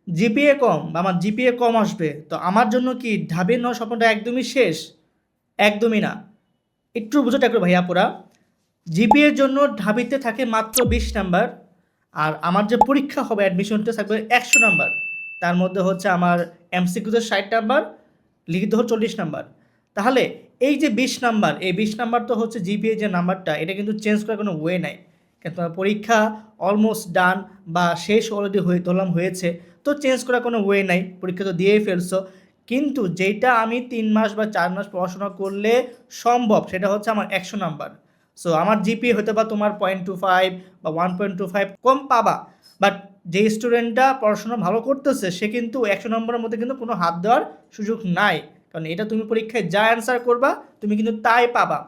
GPA কম বা আমার GPA কম আসবে, তো আমার জন্য কি ঢাবির নেওয়ার স্বপ্নটা একদমই শেষ? একদমই না। একটু বুঝে থাকবে ভাইয়া পুরা। জিপিএর জন্য ঢাবিতে থাকে মাত্র 20 নাম্বার, আর আমার যে পরীক্ষা হবে অ্যাডমিশনটা থাকবে 100 নাম্বার। তার মধ্যে হচ্ছে আমার এমসিকিউতে 60 নাম্বার, লিখিত হল 40 নাম্বার। তাহলে এই যে 20 নাম্বার, এই 20 নাম্বার তো হচ্ছে জিপিএ যে নাম্বারটা, এটা কিন্তু চেঞ্জ করার কোনো ওয়ে নাই। কিন্তু তোমার পরীক্ষা অলমোস্ট ডান বা শেষ অলরেডি হয়েছে, তো চেঞ্জ করার কোনো ওয়ে নাই, পরীক্ষা তো দিয়েই ফেলছো। কিন্তু যেটা আমি 3 মাস বা 4 মাস পড়াশোনা করলে সম্ভব, সেটা হচ্ছে আমার 100 নাম্বার। সো আমার জিপিএ হয়তো বা তোমার 0.25 বা 1.25 কম পাবা, বাট যে স্টুডেন্টটা পড়াশোনা ভালো করতেছে সে কিন্তু 100 নম্বরের মধ্যে কিন্তু কোনো হাত দেওয়ার সুযোগ নাই। কারণ এটা তুমি পরীক্ষায় যা অ্যান্সার করবা তুমি কিন্তু তাই পাবা।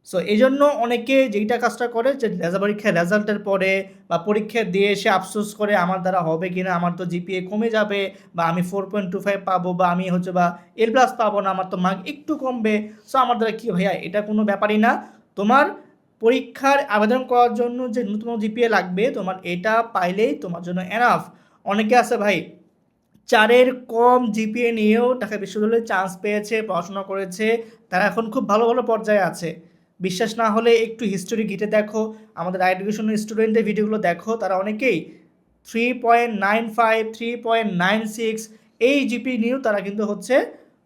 সো এই জন্য অনেকে যেইটা কাজটা করে যে পরীক্ষার রেজাল্টের পরে বা পরীক্ষা দিয়ে এসে আফসোস করে আমার দ্বারা হবে কি না, আমার তো জিপিএ কমে যাবে, বা আমি 4.25 পাবো, বা আমি হচ্ছে বা এল+ পাবো না, আমার তো মার্ক একটু কমবে। সো আমার দ্বারা কী ভাইয়া, এটা কোনো ব্যাপারই না। তোমার পরীক্ষার আবেদন করার জন্য যে ন্যূনতম জিপিএ লাগবে, তোমার এটা পাইলেই তোমার জন্য এনাফ। অনেকে আছে ভাই 4-এর কম জিপিএ নিয়েও ঢাকা বিশ্ববিদ্যালয়ে চান্স পেয়েছে, পড়াশোনা করেছে, তারা এখন খুব ভালো ভালো পর্যায়ে আছে। বিশ্বাস না হলে একটু হিস্টোরি ঘেঁটে দেখো, আমাদের এডুকেশনের স্টুডেন্টের ভিডিওগুলো দেখো, তারা অনেকেই 3.95, 3.96 এই জিপি নিয়েও তারা কিন্তু হচ্ছে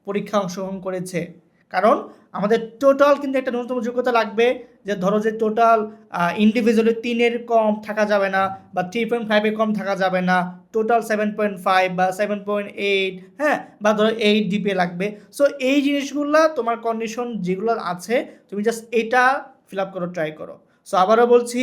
পরীক্ষা অংশগ্রহণ করেছে। কারণ আমাদের টোটাল কিন্তু একটা ন্যূনতম যোগ্যতা লাগবে, যে ধরো যে টোটাল ইন্ডিভিজুয়ালি 3-এর কম থাকা যাবে না, বা 3.5-এর কম থাকা যাবে না, টোটাল 7.5 বা 7.8, হ্যাঁ, বা ধরো 8 জিপিএ লাগবে। সো এই জিনিসগুলো তোমার কন্ডিশন যেগুলো আছে, তুমি জাস্ট এটা ফিল আপ করো, ট্রাই করো। সো আবারও বলছি,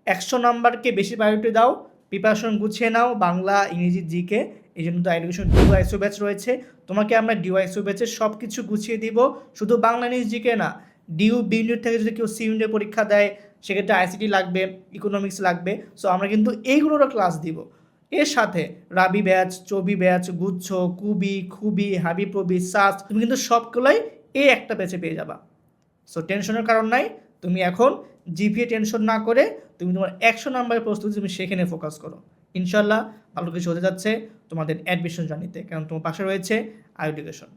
100 নাম্বারকে বেশি প্রায়োরিটি দাও, প্রিপারেশন গুছিয়ে নাও বাংলা, ইংরেজি, জিকে। এই জন্য তো এডুকেশন ডিওয়াইসও ব্যাচ রয়েছে, তোমাকে আমরা ডিওয়াইসও ব্যাচে সব কিছু গুছিয়ে দিব। শুধু বাংলা, ইংরেজি, জিকে না, ডিউ বি ইউনিট থেকে যদি কেউ সি ইউনিটের পরীক্ষা দেয়, সেক্ষেত্রে আইসিটি লাগবে, ইকোনমিক্স লাগবে। সো আমরা কিন্তু এইগুলোরও ক্লাস দিব। এর সাথে রাবি ব্যাচ, চবি ব্যাচ, গুচ্ছ, কুবি, খুবি, হাবিপ্রবি, সাস, তুমি কিন্তু সবগুলোই এই একটা ব্যাচে পেয়ে যাবা। সো টেনশনের কারণ নাই। তুমি এখন জিপিএ টেনশন না করে তুমি তোমার 100 নাম্বারের প্রস্তুতি তুমি সেখানে ফোকাস করো। ইনশাল্লাহ ভালো কিছু হতে যাচ্ছে তোমাদের অ্যাডমিশন জার্নিতে, কারণ তোমার পাশে রয়েছে আই এডুকেশন।